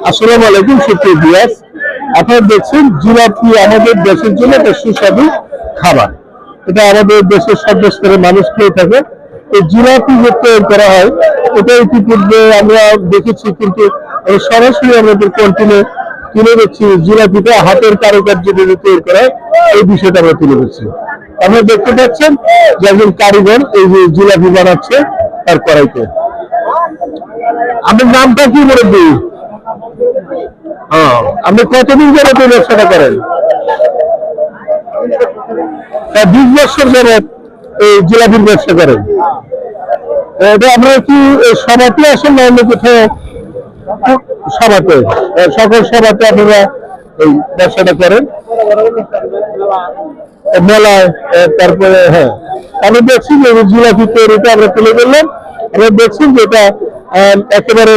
আসসালামু আলাইকুম সুপ্রিয় ভিউয়ার্স, আপনারা দেখছেন জিলাপি আমাদের দেশের জন্য একটা সুস্বাদু খাবার। এটা আমাদের দেশের সব স্তরের মানুষ খেয়ে থাকে। এই জিলাপি যে তৈরি করা হয় এটা ইতিপূর্বে আমরা দেখেছি, কিন্তু সরাসরি আমাদের কন্টিনে তুলে ধরছি জিলাপিটা হাতের কারুকার্য দিয়ে তৈরি করা হয়, এই বিষয়টা আমরা তুলে ধরছি। আপনারা দেখতে পাচ্ছেন যে একজন কারিগর এই যে জিলাপি বানাচ্ছে তার কড়াইতে। আপনার নামটা কি মুরব্বী? আপনি কতদিন যাবত এই ব্যবসাটা করেন? 20 বছর যাবত এই জিলাপির ব্যবসা করেন। এটা আপনারা কি সভাতে আসেন না অন্য কোথাও? সভাতে, সকল সভাতে আপনারা এই ব্যবসাটা করেন, মেলায়, তারপরে হ্যাঁ আমি দেখছি যে জিলাপি তৈরিটা আমরা তুলে ধরলাম। আমরা দেখছি যে এটা একেবারে